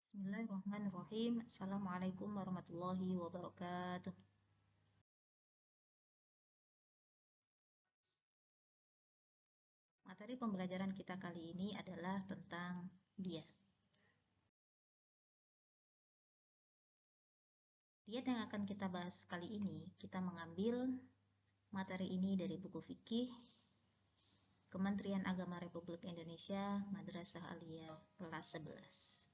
Bismillahirrahmanirrahim. Assalamualaikum warahmatullahi wabarakatuh. Materi pembelajaran kita kali ini adalah tentang diet. Diet yang akan kita bahas kali ini, kita mengambil materi ini dari buku fikih Kementerian Agama Republik Indonesia, Madrasah Aliyah, kelas 11.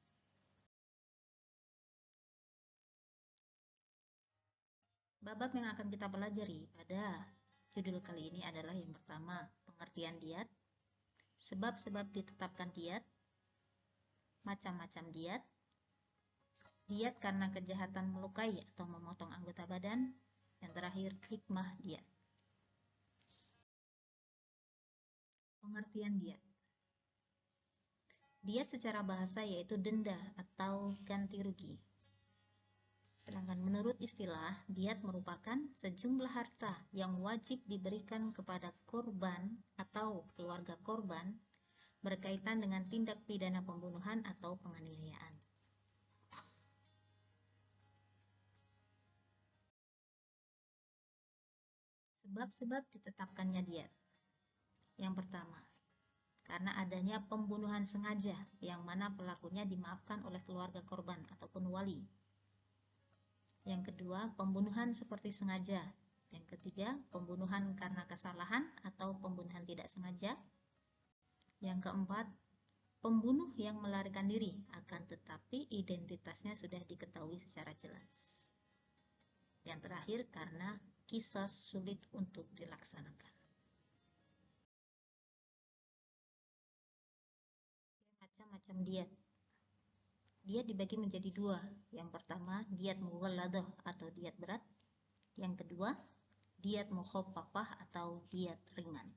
Bab yang akan kita pelajari pada judul kali ini adalah yang pertama, pengertian diet, sebab-sebab ditetapkan diet, macam-macam diet, diet karena kejahatan melukai atau memotong anggota badan, yang terakhir hikmah diet. Pengertian diet. Diet secara bahasa yaitu denda atau ganti rugi. Sedangkan menurut istilah, diet merupakan sejumlah harta yang wajib diberikan kepada korban atau keluarga korban berkaitan dengan tindak pidana pembunuhan atau penganiayaan. Sebab-sebab ditetapkannya diet. Yang pertama, karena adanya pembunuhan sengaja yang mana pelakunya dimaafkan oleh keluarga korban ataupun wali. Yang kedua, pembunuhan seperti sengaja. Yang ketiga, pembunuhan karena kesalahan atau pembunuhan tidak sengaja. Yang keempat, pembunuh yang melarikan diri akan tetapi identitasnya sudah diketahui secara jelas. Yang terakhir, karena qisas sulit untuk dilaksanakan. Macam-macam diet. Diet dibagi menjadi dua. Yang pertama, diet mughalladah atau diet berat. Yang kedua, diet mukhaffafah atau diet ringan.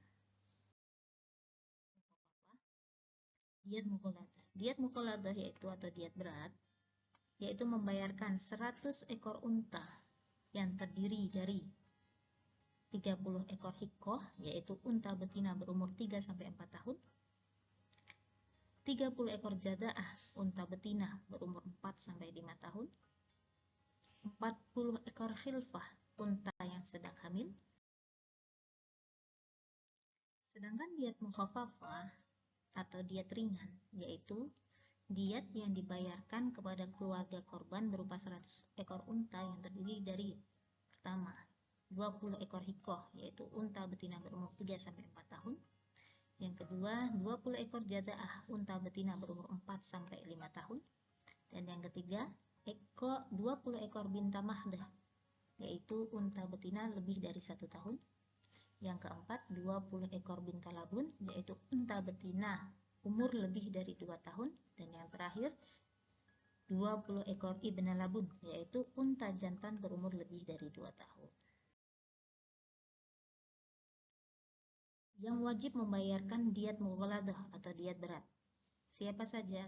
Diet mughalladah. Diet mughalladah yaitu atau diet berat, yaitu membayarkan 100 ekor unta yang terdiri dari 30 ekor hikoh, yaitu unta betina berumur 3-4 tahun, 30 ekor jadaah, unta betina berumur 4-5 tahun, 40 ekor khilfah, unta yang sedang hamil. Sedangkan diet mukhaffafah atau diet ringan, yaitu diet yang dibayarkan kepada keluarga korban berupa 100 ekor unta yang terdiri dari pertama, 20 ekor hikoh, yaitu unta betina berumur 3-4 tahun. Yang kedua, 20 ekor jadaah, unta betina berumur 4-5 tahun. Dan yang ketiga, 20 ekor binta mahdah, yaitu unta betina lebih dari 1 tahun. Yang keempat, 20 ekor binta labun, yaitu unta betina umur lebih dari 2 tahun. Dan yang terakhir, 20 ekor ibna labun, yaitu unta jantan berumur lebih dari 2 tahun. Yang wajib membayarkan diet mughalladah atau diet berat. Siapa saja?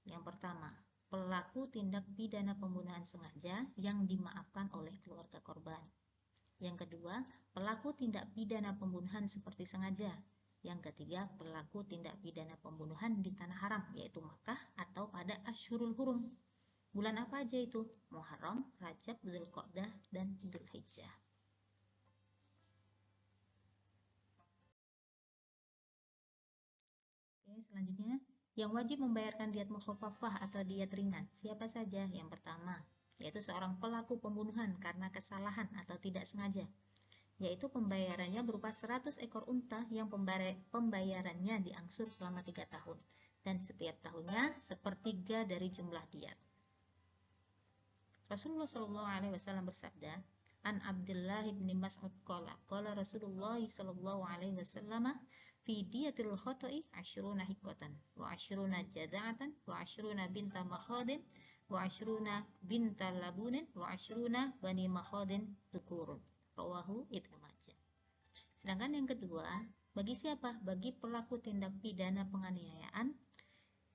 Yang pertama, pelaku tindak pidana pembunuhan sengaja yang dimaafkan oleh keluarga korban. Yang kedua, pelaku tindak pidana pembunuhan seperti sengaja. Yang ketiga, pelaku tindak pidana pembunuhan di tanah haram, yaitu Makkah atau pada Ashhurul Hurum. Bulan apa aja itu? Muharram, Rajab, Dzulqa'dah, dan Dzulhijjah. Oke, selanjutnya, yang wajib membayarkan diet mukhaffafah atau diet ringan. Siapa saja? Yang pertama, yaitu seorang pelaku pembunuhan karena kesalahan atau tidak sengaja, yaitu pembayarannya berupa 100 ekor unta yang pembayarannya diangsur selama 3 tahun, dan setiap tahunnya sepertiga dari jumlah diet. Rasulullah SAW bersabda, An Abdullah bin Mas'ud qala Rasulullah SAW fi diyatil khata'i 20 hikatan wa 20 jada'atan wa 20 binta makhadin wa 20 binta labunin wa 20 bani makhadin tukurun. Rawahu Ibnu Majah. Sedangkan yang kedua, bagi siapa? Bagi pelaku tindak pidana penganiayaan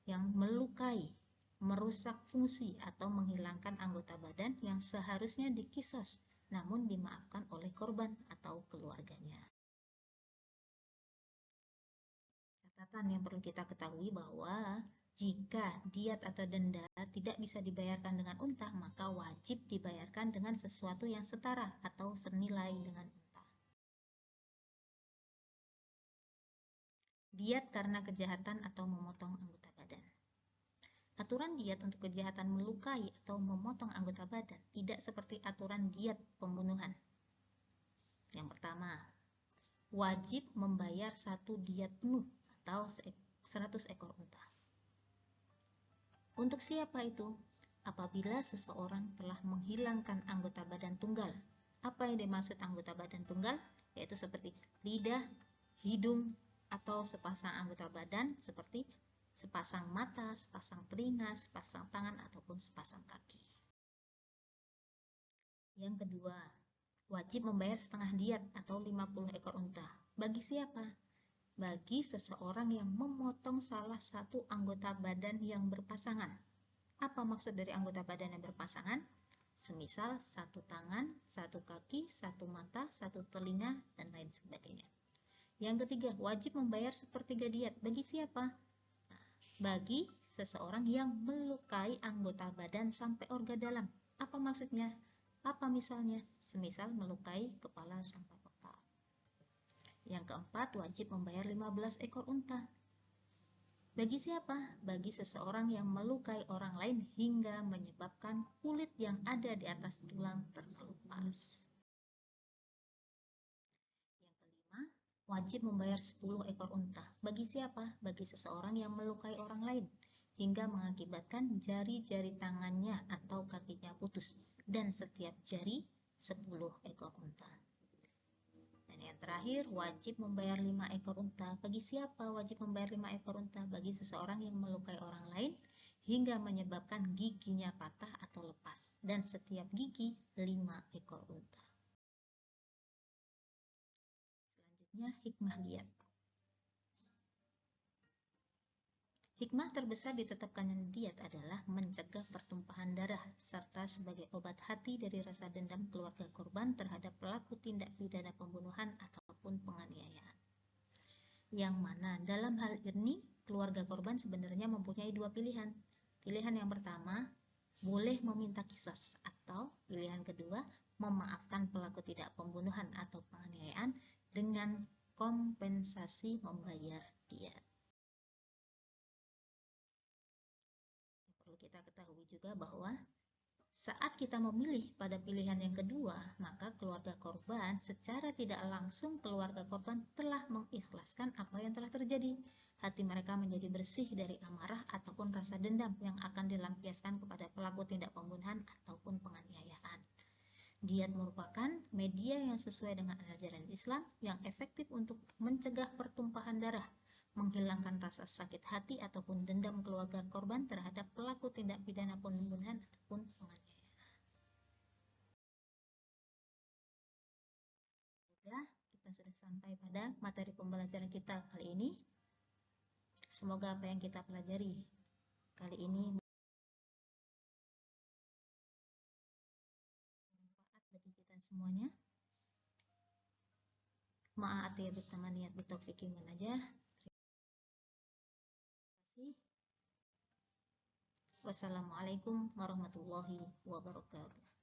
yang melukai, merusak fungsi atau menghilangkan anggota badan yang seharusnya dikisos namun dimaafkan oleh korban atau keluarganya. Catatan yang perlu kita ketahui bahwa Jika diat atau denda tidak bisa dibayarkan dengan unta, maka wajib dibayarkan dengan sesuatu yang setara atau senilai dengan unta. Diat karena kejahatan atau memotong anggota badan. Aturan diat untuk kejahatan melukai atau memotong anggota badan tidak seperti aturan diat pembunuhan. Yang pertama, wajib membayar 1 diat penuh atau 100 ekor unta. Untuk siapa itu? Apabila seseorang telah menghilangkan anggota badan tunggal. Apa yang dimaksud anggota badan tunggal? Yaitu seperti lidah, hidung, atau sepasang anggota badan seperti sepasang mata, sepasang telinga, sepasang tangan, ataupun sepasang kaki. Yang kedua, wajib membayar setengah diat atau 50 ekor unta. Bagi siapa? Bagi seseorang yang memotong salah satu anggota badan yang berpasangan. Apa maksud dari anggota badan yang berpasangan? Semisal 1 tangan, 1 kaki, 1 mata, 1 telinga, dan lain sebagainya. Yang ketiga, wajib membayar sepertiga diat. Bagi siapa? Bagi seseorang yang melukai anggota badan sampai organ dalam. Apa maksudnya? Apa misalnya? Semisal melukai kepala sampai otak. Yang keempat, wajib membayar 15 ekor unta. Bagi siapa? Bagi seseorang yang melukai orang lain hingga menyebabkan kulit yang ada di atas tulang terkelupas. Yang kelima, wajib membayar 10 ekor unta. Bagi siapa? Bagi seseorang yang melukai orang lain hingga mengakibatkan jari-jari tangannya atau kakinya putus dan setiap jari 10 ekor unta. Dan yang terakhir, wajib membayar 5 ekor unta. Bagi siapa wajib membayar 5 ekor unta? Bagi seseorang yang melukai orang lain hingga menyebabkan giginya patah atau lepas dan setiap gigi 5 ekor unta. Selanjutnya, hikmah diat. Hikmah terbesar ditetapkannya diat adalah mencegah pertumpahan darah serta sebagai obat hati dari rasa dendam keluarga korban terhadap pelaku tindak pidana pembunuhan ataupun penganiayaan. Yang mana dalam hal ini keluarga korban sebenarnya mempunyai 2 pilihan. Pilihan yang pertama, boleh meminta kisos, atau pilihan kedua, memaafkan pelaku tidak pembunuhan atau penganiayaan dengan kompensasi membayar diat. Perlu kita ketahui juga bahwa saat kita memilih pada pilihan yang kedua, maka keluarga korban secara tidak langsung keluarga korban telah mengikhlaskan apa yang telah terjadi. Hati mereka menjadi bersih dari amarah ataupun rasa dendam yang akan dilampiaskan kepada pelaku tindak pembunuhan ataupun penganiayaan. Diat merupakan media yang sesuai dengan ajaran Islam yang efektif untuk mencegah pertumpahan darah, menghilangkan rasa sakit hati ataupun dendam keluarga korban terhadap pelaku tindak pidana pembunuhan ataupun penganiayaan. Kita sudah sampai pada materi pembelajaran kita kali ini. Semoga apa yang kita pelajari kali ini bermanfaat bagi kita semuanya. Ma'ati bitamaniat bitaufiqi manajah. Terima kasih. Wassalamualaikum warahmatullahi wabarakatuh.